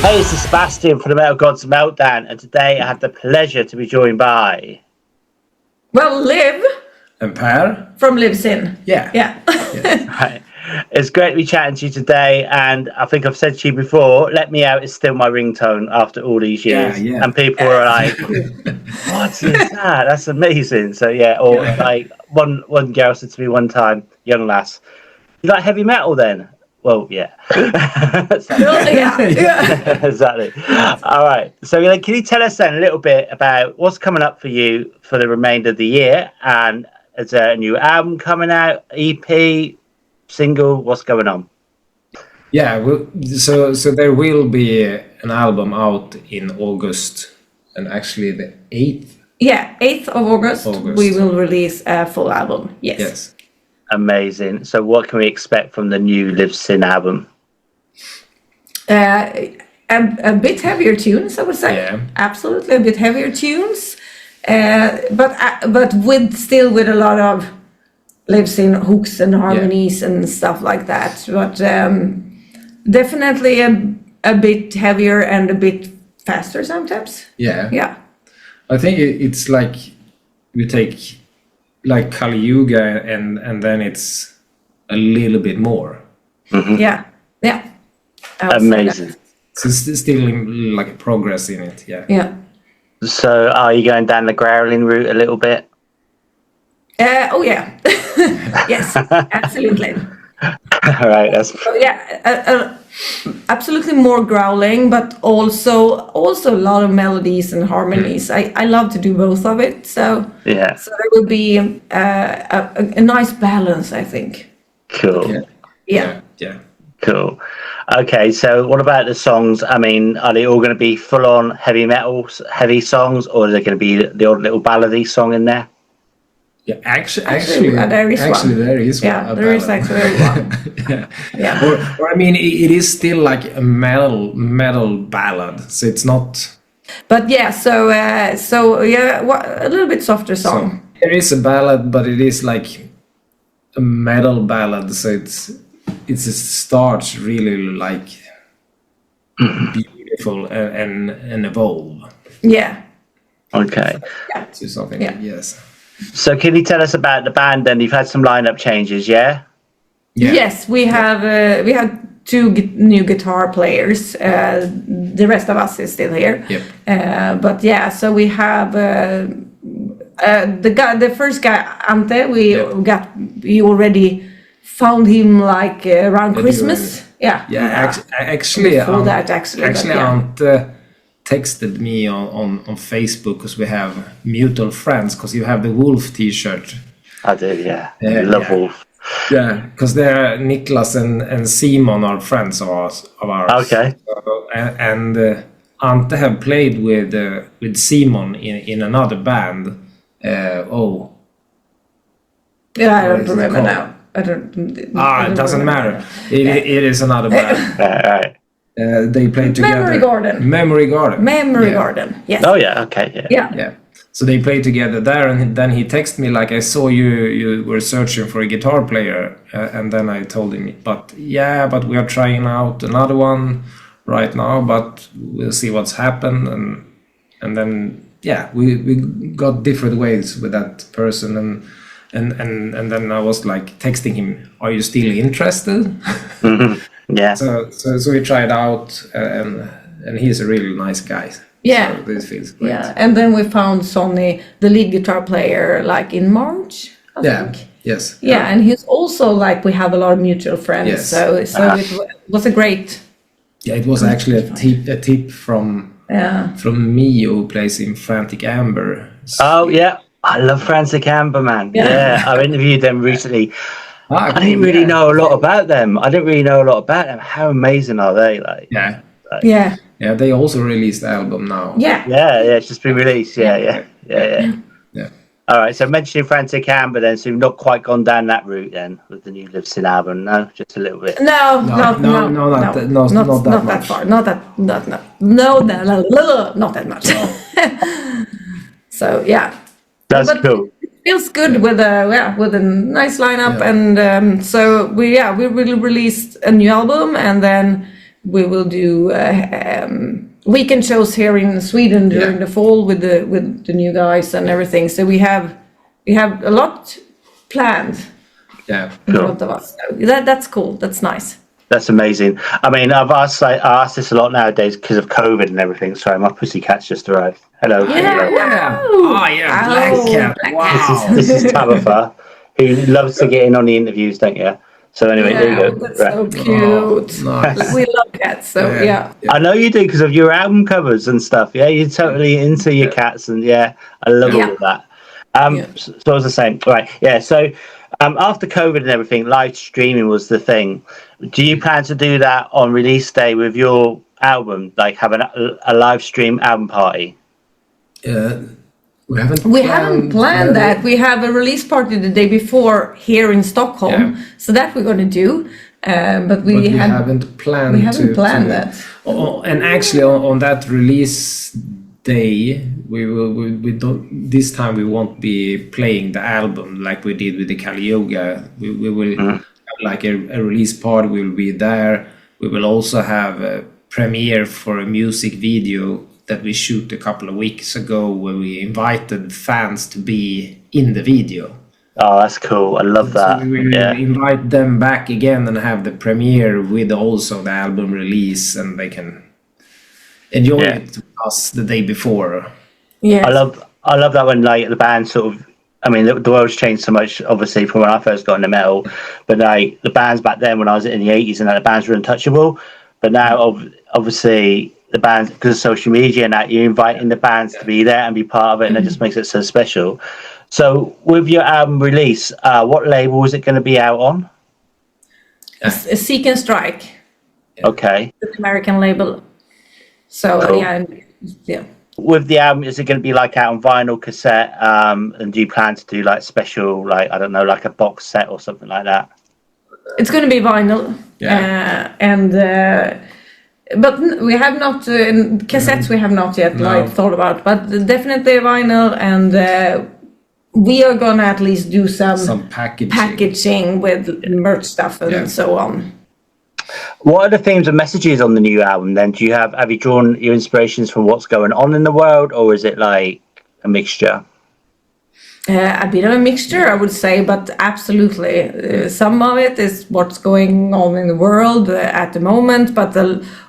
Hey, this is Sebastian from the Metal Gods Meltdown, and today I have the pleasure to be joined by... Well, Liv. And Per. From livsin. Yeah. Yeah. Right. It's great to be chatting to you today, and I think I've said to you before, Let Me Out is still my ringtone after all these years. Yeah. And people are like, what is that? That's amazing. So like one girl said to me one time, young lass, you like heavy metal then? Well, yeah. Exactly. All right. So, can you tell us then a little bit about what's coming up for you for the remainder of the year? And is there a new album coming out, EP, single? What's going on? Yeah. So there will be an album out in August, and actually the 8th. Yeah, 8th of August. We will release a full album. Yes. Amazing. So what can we expect from the new livsin album? A bit heavier tunes, I would say. Yeah. Absolutely, a bit heavier tunes, but with a lot of livsin hooks and harmonies and stuff like that. But definitely a bit heavier and a bit faster sometimes. Yeah. Yeah. I think it's like we take like Kali Yuga and then it's a little bit more. Mm-hmm. Yeah. Amazing. So it's still like a progress in it. Yeah. So are you going down the growling route a little bit? Oh yeah. Yes, absolutely. All right. That's absolutely more growling, but also a lot of melodies and harmonies. I love to do both of it. So there will be a nice balance, I think. Cool. Yeah. Cool. Okay, so what about the songs? I mean, are they all going to be full-on heavy songs, or is there going to be the odd little ballady song in there? Yeah, actually, there is one. There is one. Yeah, there is actually one. Yeah. Or I mean, it is still like a metal ballad, so it's not. But yeah, so a little bit softer song. So there is a ballad, but it is like a metal ballad, so it starts really like beautiful and evolve. Yeah. Okay. To something. Yeah. Yes. So can you tell us about the band then? You've had some lineup changes, yeah? Yes, we have two new guitar players. The rest of us is still here. Yep. But yeah, so we have the first guy, Ante. We already found him like around Christmas. Yeah. Actually, before that, Ante texted me on Facebook because we have mutual friends, because you have the Wolf t-shirt. I do, yeah. I love Wolf. Yeah, because they're Niklas and Simon are friends of ours. Okay. And Ante have played with Simon in another band. Yeah, I don't remember now. It doesn't matter. It is another band. Right. They played together. Memory Garden. Yes. Oh yeah. Okay. Yeah. So they played together there, and then he texted me like, I saw you were searching for a guitar player, and then I told him, but we are trying out another one right now, but we'll see what's happened, and then we got different ways with that person, and then I was like texting him, are you still interested? Mm-hmm. Yeah. So we tried out, and he's a really nice guy. Yeah. So this feels great. Yeah, and then we found Sonny, the lead guitar player, like in March, I think. Yes. Yeah, and he's also like, we have a lot of mutual friends. Yes. So it was a great. Yeah, it was actually a tip from me, who plays in Frantic Amber. Oh yeah, I love Frantic Amber, man. Yeah, I've interviewed them recently. I didn't really know a lot about them. How amazing are they? Yeah, they also released the album now. Yeah, it's just been released. Yeah. All right, so mentioning Frantic Amber then, so you've not quite gone down that route then with the new livsin album, no? Just a little bit. No, not that far. Not that much. So yeah. That's cool. Feels good with a nice lineup, and so we will release a new album, and then we will do weekend shows here in Sweden during the fall with the new guys and everything. So we have a lot planned. Yeah, in front of us. So that's cool. That's nice. That's amazing. I mean, I ask this a lot nowadays because of COVID and everything. Sorry, my pussy cat's just arrived. Hello. yeah. Black cat. Wow. This is Tabitha, who loves to get in on the interviews, don't you? So anyway, there you go. That's so cute. Nice. We love cats, so yeah. I know you do because of your album covers and stuff. Yeah, you're totally into your cats, and I love all of that. So as I was saying, right? Yeah. So after COVID and everything, live streaming was the thing. Do you plan to do that on release day with your album, like have a live stream album party? We haven't planned that. We have a release party the day before here in Stockholm, so that we're going to do. But we haven't planned. We haven't planned that. And actually, on that release day, we don't. This time we won't be playing the album like we did with the Kali Yoga. We will have like a release party. We'll be there. We will also have a premiere for a music video that we shoot a couple of weeks ago, where we invited fans to be in the video. Oh, that's cool. I love that. So we will invite them back again and have the premiere with also the album release, and they can enjoy it with us the day before. Yeah, I love that when like the band sort of. I mean, the world's changed so much, obviously, from when I first got into metal. But like the bands back then, when I was in the 80s, and the bands were untouchable. But now, obviously, the bands, because of social media and that, you're inviting the bands to be there and be part of it, and it just makes it so special. So with your album release, what label is it going to be out on? Seek and Strike. Okay. The American label. So cool. yeah. With the album, is it going to be like out on vinyl, cassette? And do you plan to do like special, like, I don't know, like a box set or something like that? It's going to be vinyl. But we have not cassettes. We have not yet thought about, but definitely vinyl, and we are gonna at least do some packaging with merch stuff and so on. What are the themes and messages on the new album? Then have you drawn your inspirations from what's going on in the world, or is it like a mixture? A bit of a mixture, I would say, but absolutely. Some of it is what's going on in the world at the moment, but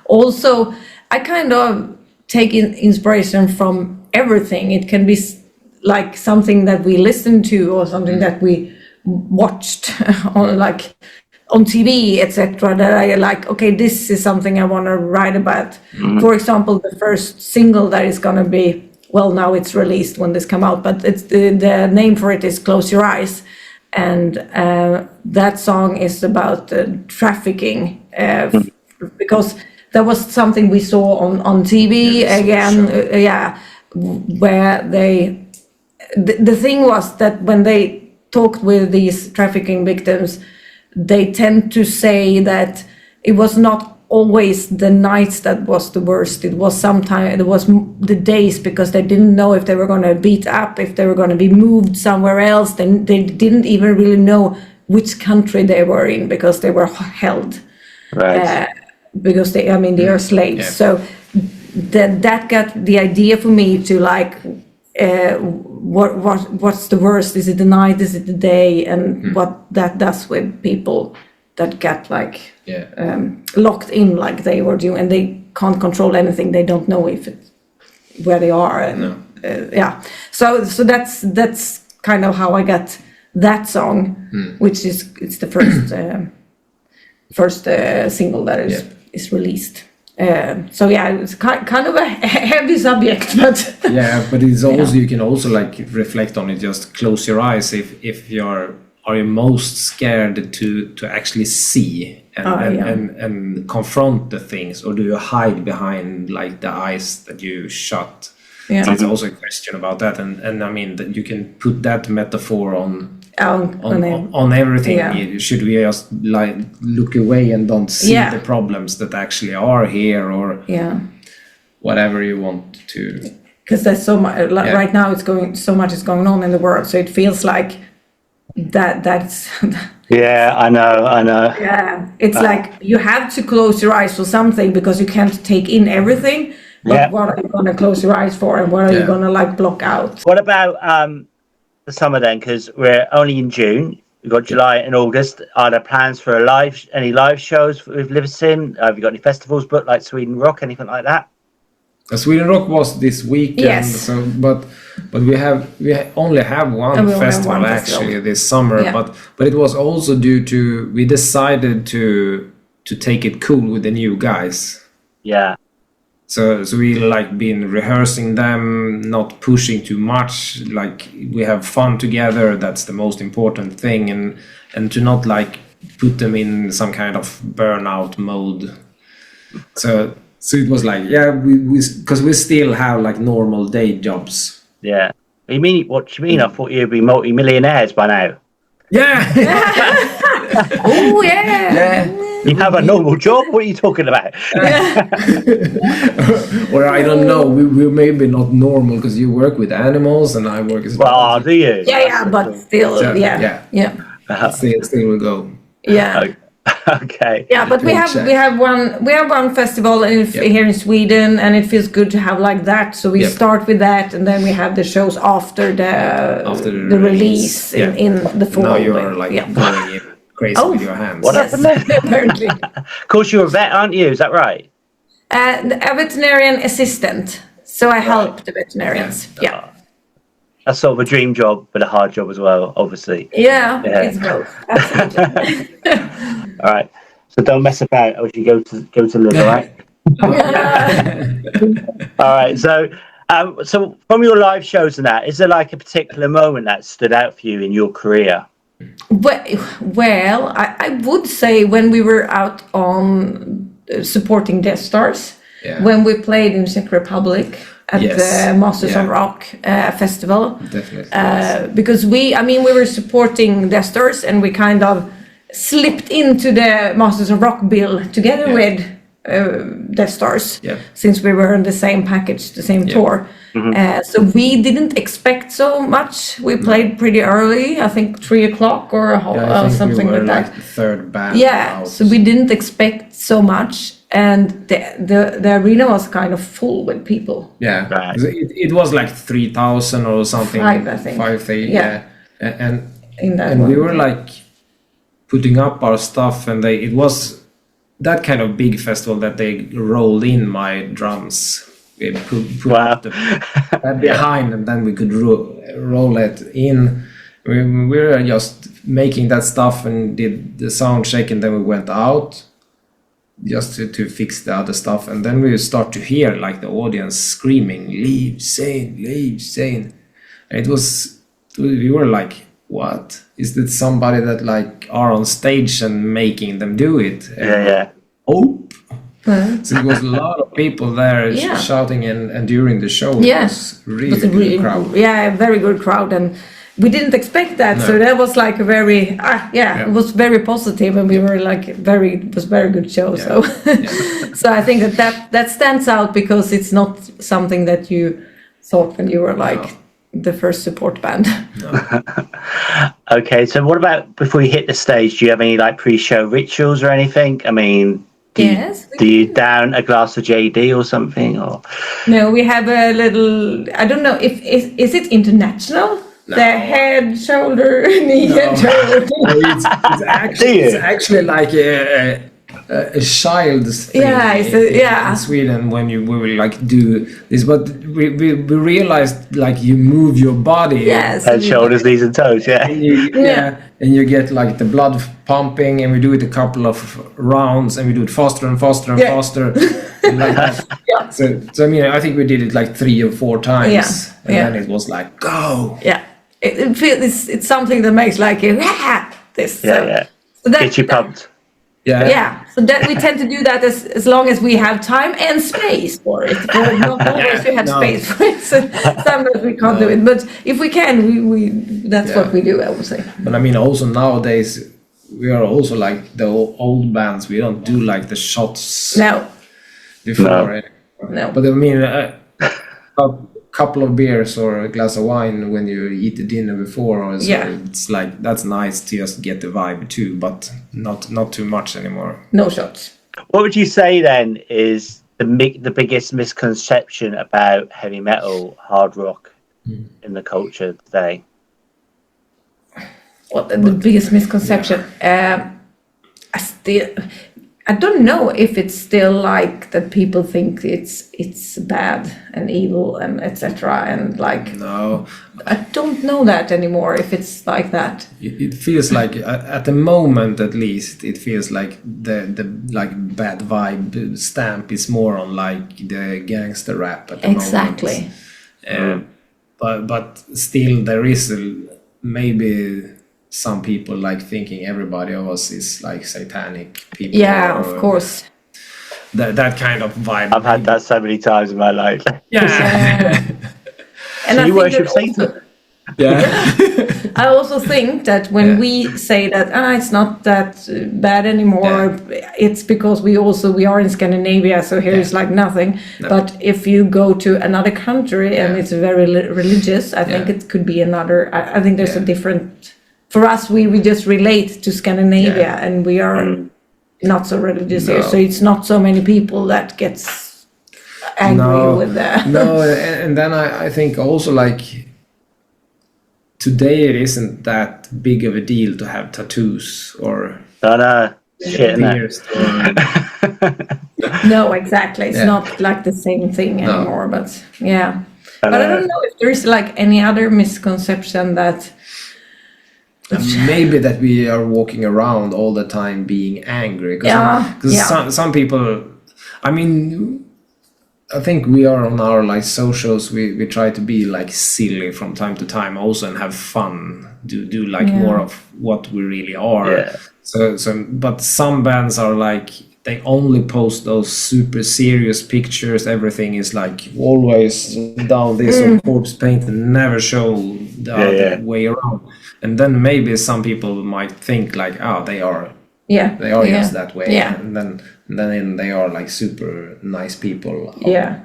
also I kind of take inspiration from everything. It can be like something that we listened to or something that we watched on TV, etc. That I like, okay, this is something I want to write about. For example, the first single that is going to be, well, now it's released when this come out, but it's the name for it is Close Your Eyes. And that song is about trafficking, because that was something we saw on TV again, where the thing was that when they talked with these trafficking victims, they tend to say that it was not always the nights that was the worst. It was the days, because they didn't know if they were going to beat up, if they were going to be moved somewhere else. Then they didn't even really know which country they were in, because they were held. Right. Because they are slaves. Yeah. So that got the idea for me to like, what's the worst? Is it the night? Is it the day? And what that does with people that get like locked in, like they were doing, and they can't control anything. They don't know where they are, and So that's kind of how I got that song, which it's the first single that is released. It's kind of a heavy subject, but but it's also you can also like reflect on it. Just close your eyes if are you most scared to actually see and confront the things, or do you hide behind like the eyes that you shut? So it's also a question about that, and I mean that you can put that metaphor on everything. Yeah. Should we just like look away and don't see the problems that actually are here, or whatever you want to? Because there's so much right now. So much is going on in the world, so it feels like that's Yeah, I know. Yeah, it's like you have to close your eyes for something because you can't take in everything. But what are you gonna close your eyes for, and what are you gonna like block out? What about the summer then? Because we're only in June. We've got July and August. Are there plans for any live shows with livsin? Have you got any festivals booked like Sweden Rock, anything like that? Sweden Rock was this weekend, Yes. so but we only have one festival actually this summer, but it was also due to we decided to take it cool with the new guys. Yeah. So we like been rehearsing them, not pushing too much. Like we have fun together. That's the most important thing, and to not like put them in some kind of burnout mode. So it was like, we because we still have like normal day jobs. Yeah. What do you mean? I thought you'd be multi-millionaires by now. Yeah. Oh yeah. You have a normal job? What are you talking about? Or I don't know. We're maybe not normal because you work with animals and I work as well. Do you? Yeah, but still, yeah. Still will go. Yeah. Okay. Yeah, but we have one festival here in Sweden, and it feels good to have like that. So we start with that, and then we have the shows after the release in the fall. Now you're like going in crazy with your hands. What happened there? Apparently. Of course, you're a vet, aren't you? Is that right? A veterinarian assistant. So I help the veterinarians. Yeah. That's sort of a dream job, but a hard job as well, obviously. Yeah. It's both. Absolutely. All right. So don't mess about as you go to live, all right? All right. So from your live shows and that, is there like a particular moment that stood out for you in your career? Well, I would say when we were out on supporting Death Stars, when we played in Czech Republic at the Masters of Rock festival. Definitely. Because we were supporting Death Stars, and we kind of slipped into the Masters of Rock bill together with Death Stars, since we were on the same package, the same tour. Mm-hmm. So we didn't expect so much. We played pretty early, I think 3:00 or something like that. The third band. Yeah, so we didn't expect so much, and the arena was kind of full with people. Yeah, right. It was like 3,000 or something. 5, I think. 5,000. Yeah, and we were like putting up our stuff, and it was that kind of big festival that they rolled in my drums. We put up the behind, and then we could roll it in. We were just making that stuff and did the sound check, and then we went out just to fix the other stuff, and then we start to hear like the audience screaming, "Leave Sane, leave Sane!" And we were like, what? Is that somebody that like are on stage and making them do it? Oh. So it was a lot of people there shouting, and during the show it was really good crowd. Yeah, a very good crowd, and we didn't expect that. No. So that was like a very it was very positive, and we were like it was very good show. So so I think that stands out because it's not something that you thought when you were like the first support band. No. Okay, so what about before you hit the stage? Do you have any like pre-show rituals or anything? I mean, do you down a glass of JD or something? Or no, we have a little. I don't know if is it international. No. The head, shoulder, knee, and toe. It's actually like a child's thing in Sweden when we will like do this, but we realized like you move your body head, shoulders, knees and toes and you get like the blood pumping, and we do it a couple of rounds, and we do it faster and faster and faster and like that. So I mean, I think we did it like 3 or 4 times and then it was like go it's something that makes like this so that gets you pumped. So that we tend to do that as long as we have time and space for it. Not always we have space for it. So sometimes we can't do it, but if we can, we that's what we do, I would say. But I mean, also nowadays we are also like the old bands. We don't do like the shots. No. Before. No. But I mean, couple of beers or a glass of wine when you eat the dinner before, or so it's like that's nice to just get the vibe too, but not too much anymore. No shots. What would you say then is the biggest misconception about heavy metal, hard rock in the culture today? What the biggest misconception? I don't know if it's still like that. People think it's bad and evil and etc. And like, no, I don't know that anymore. If it's like that, it feels like at the moment, at least, it feels like the like bad vibe stamp is more on like the gangster rap at the exactly. moment. But still, there is maybe. Some people like thinking everybody of us is like satanic people. Yeah, of course. That kind of vibe. I've had that so many times in my life. Yeah. And so you worship Satan? Yeah. I also think that when we say that it's not that bad anymore, it's because we are in Scandinavia, so here is like nothing. No. But if you go to another country and it's very religious, I think it could be another. I think there's a different. For us, we just relate to Scandinavia, and we are not so religious here, so it's not so many people that gets angry with that. No, and then I think also like today it isn't that big of a deal to have tattoos or beers. No, exactly. It's not like the same thing anymore. But but I don't know if there's like any other misconception that. Maybe that we are walking around all the time being angry. Because some people, I mean, I think we are on our like socials. We try to be like silly from time to time also and have fun. Do like more of what we really are. Yeah. So but some bands are like they only post those super serious pictures. Everything is like always down this or corpse paint and never show the other way around. And then maybe some people might think like, they are just that way. Yeah. And then they are like super nice people. Yeah.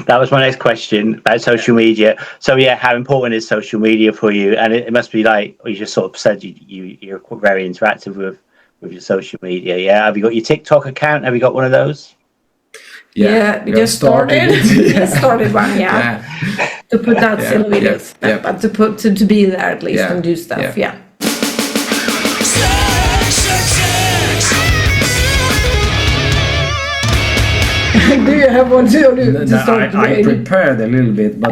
That was my next question about social media. So how important is social media for you? And it must be like, you just sort of said you're very interactive with your social media. Yeah. Have you got your TikTok account? Have you got one of those? Yeah, we just started. We just started one, to put out silly videos, but to be there at least and do stuff. Yeah. Do you have one to start? I prepared a little bit, but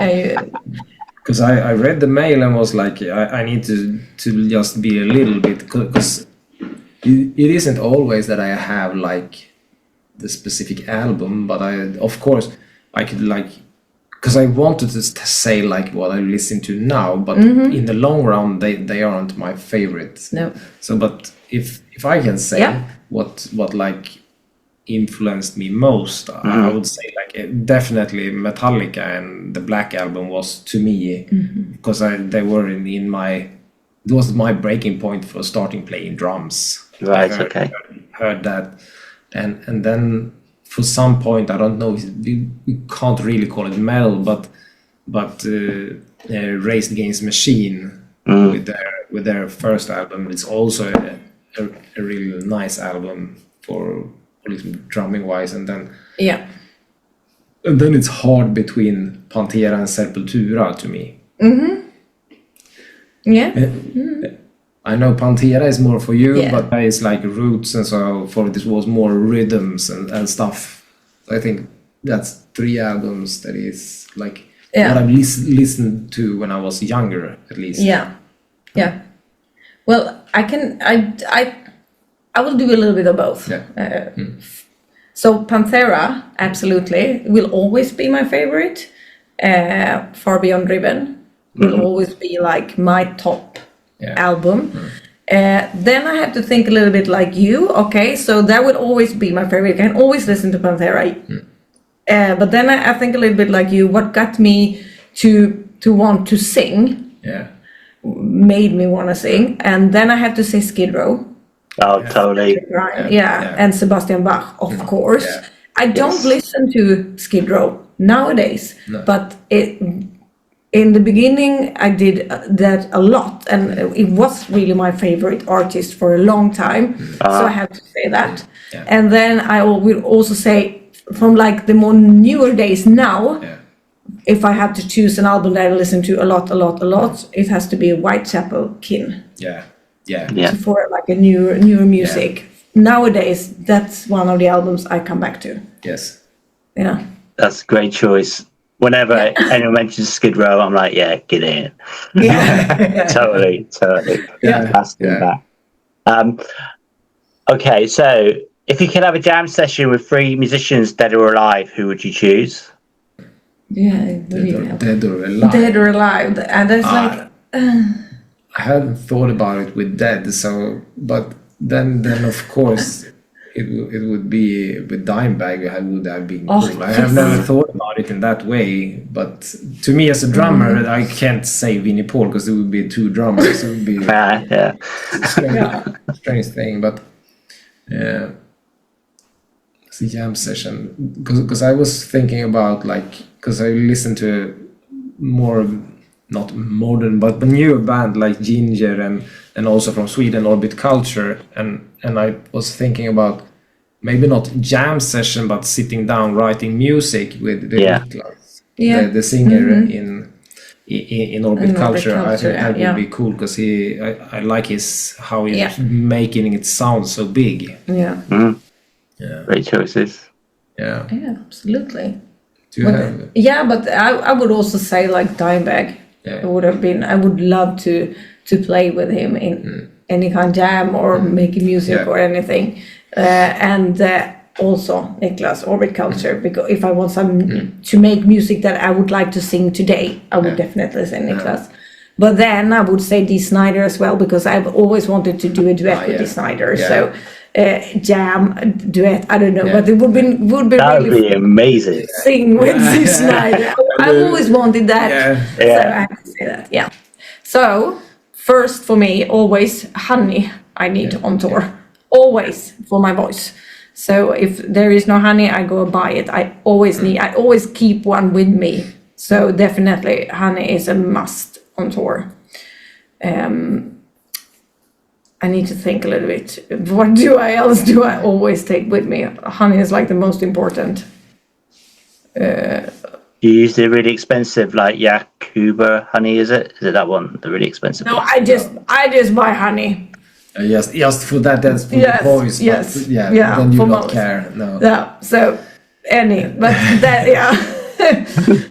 because I read the mail and was like, I need to just be a little bit, because it isn't always that I have like the specific album, but of course I could like, because I wanted to say like what I listen to now, but in the long run they aren't my favorite. No. So but if I can say what like influenced me most, I would say like definitely Metallica and the Black Album was to me, because they were in my, it was my breaking point for starting playing drums. Right. Heard that. And then for some point, I don't know, we can't really call it metal, but Rage Against the Machine with their first album, it's also a really nice album for drumming wise, and then it's hard between Pantera and Sepultura to me. I know Pantera is more for you, but it's like roots, and so for this was more rhythms and stuff. I think that's 3 albums that is like what I've listened to when I was younger, at least. Yeah. Well, I will do a little bit of both. So Pantera, absolutely, will always be my favorite. Far Beyond Driven will always be like my top album. Then I have to think a little bit like you. Okay, so that would always be my favorite. I can always listen to Pantera. But then I think a little bit like you. What got me to want to sing? Made me want to sing. And then I have to say Skid Row. Oh, totally. And Sebastian Bach, of course. I don't listen to Skid Row nowadays. No. But in the beginning, I did that a lot, and it was really my favorite artist for a long time. So I have to say that. Yeah. And then I will also say, from like the more newer days now, if I have to choose an album that I listen to a lot, it has to be Whitechapel Kin. Yeah. For like a newer music. Nowadays, that's one of the albums I come back to. Yes. Yeah. That's a great choice. Whenever anyone mentions Skid Row, I'm like, yeah, get in. Yeah. Totally. Yeah. That. Okay, so if you could have a jam session with 3 musicians dead or alive, who would you choose? Yeah. Dead or alive. Dead or alive. And it's like... I hadn't thought about it with dead, but then of course it would be with Dimebag. I would have been cool. I have never thought about it in that way, but to me as a drummer, I can't say Vinnie Paul because it would be 2 drummers. It would be strange thing, but it's a jam session because I was thinking about because I listened to more. Not modern, but the newer band like Ginger and also from Sweden, Orbit Culture, and I was thinking about maybe not jam session, but sitting down writing music with Niklas, the singer in Orbit Culture. I think that would be cool because I like how he's making it sound so big. Great choices. Yeah, absolutely. But I would also say like Dimebag. It would have been. I would love to play with him in any kind of jam or making music or anything, and also Niklas Orbit Culture. Because if I want to make music that I would like to sing today, I would definitely say Niklas. But then I would say Dee Snider as well because I've always wanted to do a duet with Dee Snider. So. Jam duet, I don't know, but it would be that would be amazing. Sing with Dee Snider. I've always wanted that, so I have to say that. Yeah. So first for me, always honey. I need on tour, always for my voice. So if there is no honey, I go buy it. I always keep one with me. So definitely, honey is a must on tour. I need to think a little bit. What do I always take with me? Honey is like the most important. You use the really expensive like Yakuba honey, is it? Is it that one? The really expensive No, one? I just buy honey. Just for that, that's for the boys. Yes. Then you don't care. No. Yeah. So but that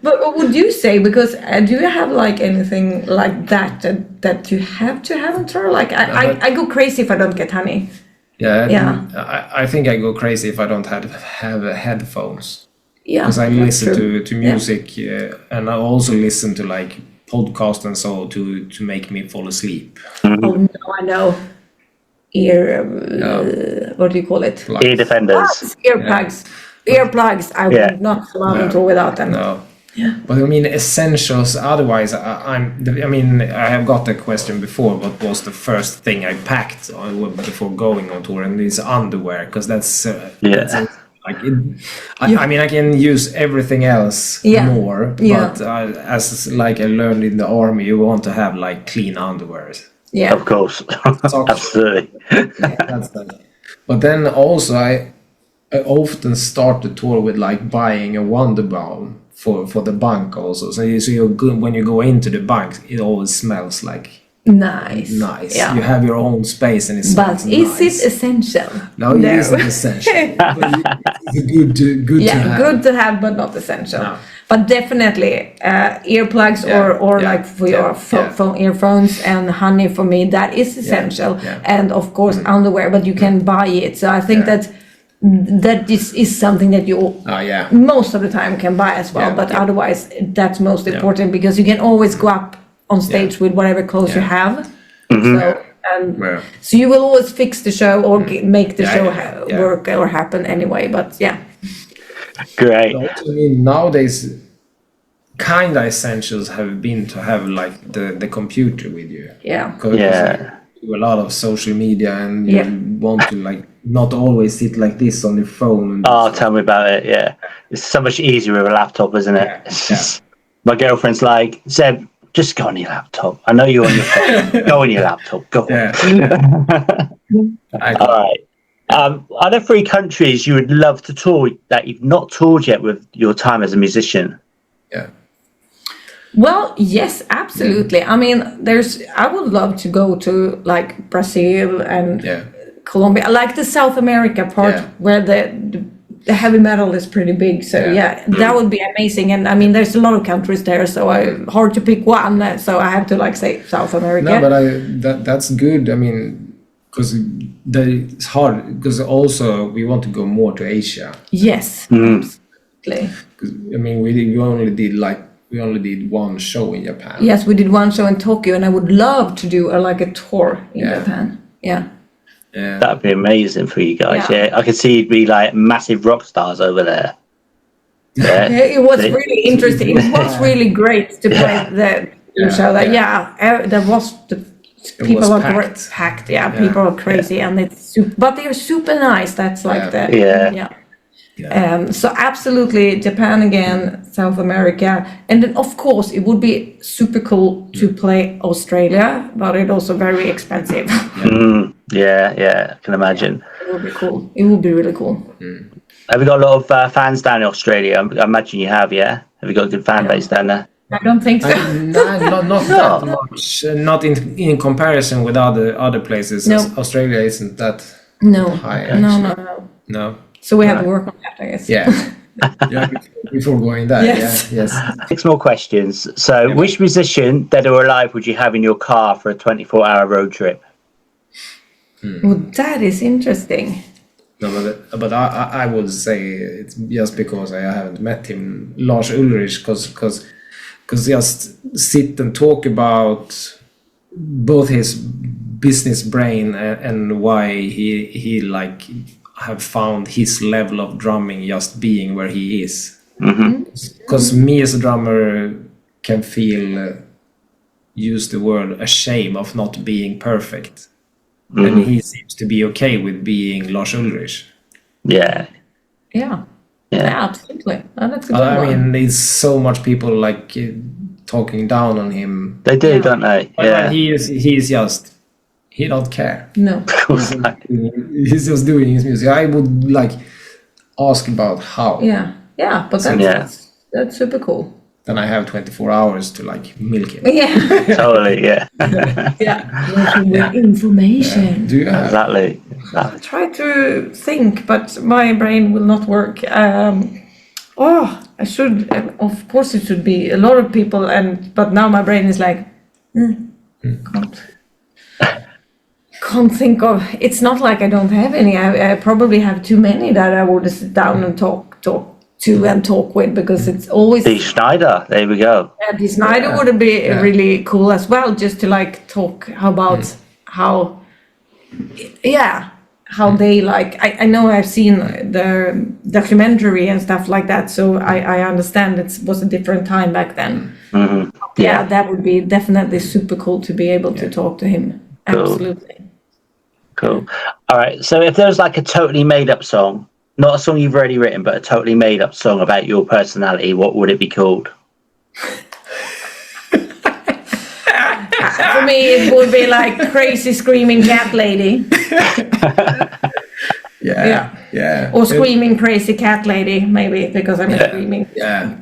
But what would you say? Because do you have like anything like that you have to have on tour? Like I go crazy if I don't get honey. I think I go crazy if I don't have headphones. Yeah, because I listen to music and I also listen to like podcasts and so to make me fall asleep. Mm-hmm. Oh no, I know. What do you call it? Ear defenders. Earplugs. Earplugs. I would not survive on tour without them. No. Yeah. But I mean, essentials. Otherwise, I have got the question before. What was the first thing I packed before going on tour? And it's underwear, because that's I mean, I can use everything else more. But as like I learned in the army, you want to have like clean underwear. Yeah, of course, absolutely. That's that. But then also, I often start the tour with like buying a Wonderbaum for the bunk also. So you're good when you go into the bunk. It always smells like nice. Yeah. You have your own space and it smells nice. But is it essential? No, it isn't essential. It's good to have. Good to have, but not essential. No. But definitely earplugs or like for your phone earphones and honey for me, that is essential. And of course underwear, but you can buy it. So I think that this is something that you most of the time can buy as well. But otherwise that's most important because you can always go up on stage with whatever clothes you have. Mm-hmm. So you will always fix the show or make the show work or happen anyway. But great. I mean, nowadays, kind of essentials have been to have like the computer with you. Yeah. Because you do a lot of social media and you want to like not always sit like this on your phone. Tell me about it. It's so much easier with a laptop, isn't it? My girlfriend's like, Seb, just go on your laptop. I know you're on your phone. Go on your laptop. Go on. All right. Are there 3 countries you would love to tour that you've not toured yet with your time as a musician? Yeah. Well, yes, absolutely. I mean, I would love to go to like Brazil and Colombia, like the South America part where the heavy metal is pretty big. So that would be amazing. And I mean, there's a lot of countries there, so hard to pick one. So I have to like say South America. No, but that's good. I mean, because it's hard. Because also we want to go more to Asia. Yes, absolutely. I mean, we only did one show in Japan. Yes, we did one show in Tokyo, and I would love to do a tour in Japan. Yeah. That'd be amazing for you guys. Yeah, I could see you'd be like massive rock stars over there. Yeah, it was really interesting. It was really great to play the show. There was people are packed. Yeah, people are crazy, and it's but they're super nice. That's like so absolutely Japan again, South America, and then of course it would be super cool to play Australia, but it's also very expensive. I can imagine. It would be cool. It would be really cool. Have you got a lot of fans down in Australia? I imagine you have. Have you got a good fan base down there? I don't think so. Not that much. Not in comparison with other places. No. Australia isn't that high. No. No. So we have to work on that, I guess. Yeah. Before going there. Yes. 6 more questions. So, which musician, dead or alive, would you have in your car for a 24-hour road trip? Well, that is interesting. No, but I would say it's just because I haven't met him, Lars Ulrich, because just sit and talk about both his business brain and why he like have found his level of drumming just being where he is. Because me as a drummer can feel, use the word, ashamed of not being perfect. And he seems to be okay with being Lars Ulrich. Yeah, absolutely. Oh, that's a good one. I mean, there's so much people like talking down on him. They do, don't they? But he's just, he don't care. No. He's just doing his music. I would like ask about how. Yeah, but that's super cool. Then I have 24 hours to like milk him. Yeah. Totally, Working with information. Do you have? Exactly. I try to think, but my brain will not work. I should. Of course, it should be a lot of people, but now my brain is like, can't think of. It's not like I don't have any. I probably have too many that I would sit down and talk to and talk with, because it's always Dee Snider. There we go. Dee Snider would be really cool as well, just to like talk about how they like. I know I've seen the documentary and stuff like that, so I understand it was a different time back then. That would be definitely super cool to be able to talk to him. Cool. Absolutely. Cool. All right. So if there was like a totally made up song, not a song you've already written, but a totally made up song about your personality, what would it be called? For me, it would be like Crazy Screaming Cat Lady. Or Screaming Crazy Cat Lady, maybe, because I'm a screaming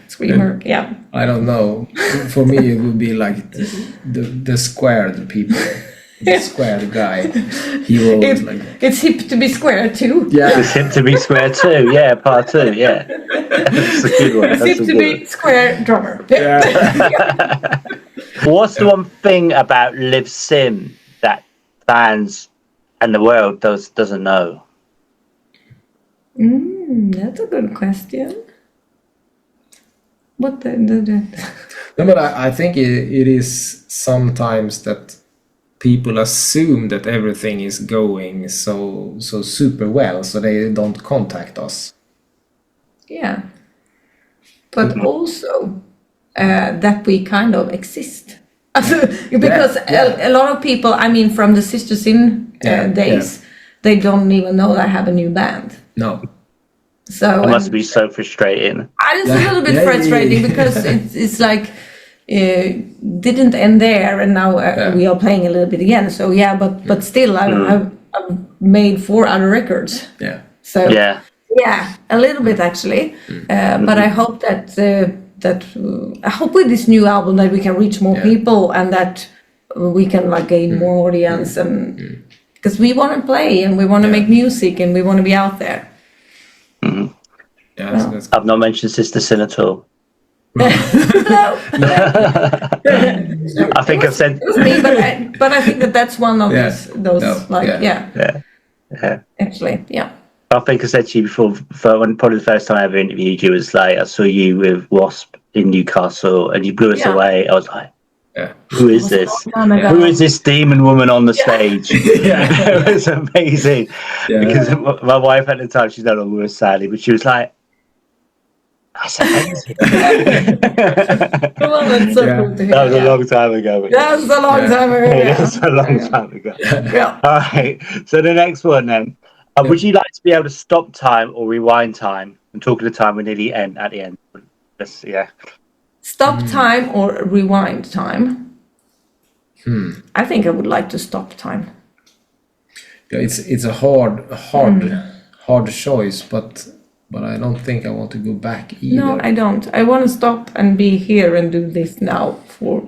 screamer. Yeah. I don't know. For me, it would be like the squared people. The squared guy. He wrote it's hip to be square too. Yeah, it's hip to be square too. Yeah, part 2. Yeah, that's a good one. It's hip to be square drummer. What's the one thing about livsin that fans and the world doesn't know? That's a good question. What the? No, but I think it is sometimes that people assume that everything is going so super well, so they don't contact us. Yeah, but also that we kind of exist. Because a lot of people, I mean, from the Sister Sin days, they don't even know that I have a new band. No. So it must be so frustrating. it's a little bit frustrating because it's like didn't end there, and now we are playing a little bit again. So but still, I've made 4 other records. Yeah. So a little bit actually. But I hope that I hope with this new album that we can reach more people and that we can like gain more audience, and because we want to play and we want to make music and we want to be out there. Yeah, that's I've not mentioned Sister Sin at all. No. I think I've said. It was me, but I think that's one of those actually, I think I said to you before, probably the first time I ever interviewed you was like, I saw you with Wasp in Newcastle and you blew us away. I was like, who is this? Who is this demon woman on the stage? It was amazing. Because my wife at the time, she's no longer with us sadly, but she was like, that's amazing. Well, that's so cool to hear. That was a long time ago. That's a long time ago. That's a long time ago. All right. So the next one then. Would you like to be able to stop time or rewind time? I'm talking the time we're nearly at the end. Stop time or rewind time? I think I would like to stop time. Yeah, it's a hard choice, but I don't think I want to go back either. No, I don't. I want to stop and be here and do this now for.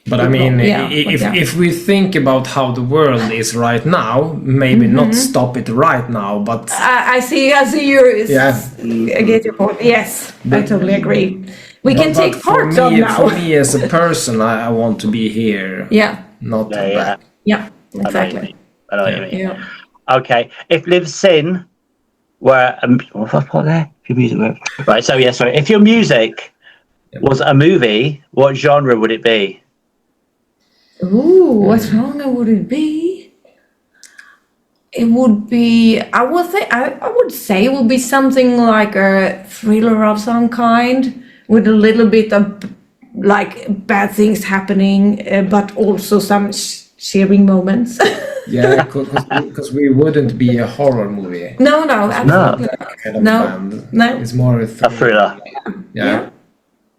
But I mean, if we think about how the world is right now, maybe not stop it right now, but I see you. I get your point. Yes, I totally agree. We can take parts of now. For me as a person, I want to be here. Yeah. Not back. Yeah, exactly. I know what you mean. Yeah. Okay, if livsin were right, so if your music was a movie, what genre would it be? Ooh, what genre would it be? It would be, I would say it would be something like a thriller of some kind with a little bit of like bad things happening, but also some cheering moments. Yeah, because we wouldn't be a horror movie. No, absolutely. No. It's more a thriller. Yeah.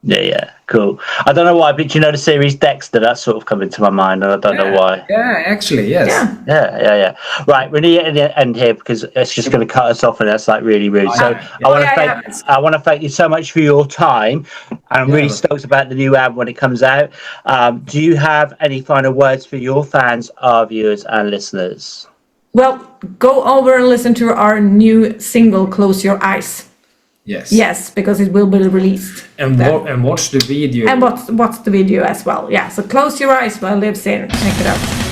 Yeah, cool. I don't know why, but you know the series Dexter, that's sort of come into my mind, and I don't know why. Yeah, actually, yes. Yeah. Right, we're near the end here because it's just going to cut us off, and that's like really rude. So I want to thank you so much for your time. I'm really stoked about the new album when it comes out. Do you have any final words for your fans, our viewers, and listeners? Well, go over and listen to our new single, Close Your Eyes. Yes, because it will be released. And watch the video. And watch the video as well. Yeah, so Close Your Eyes by livsin. Check it out.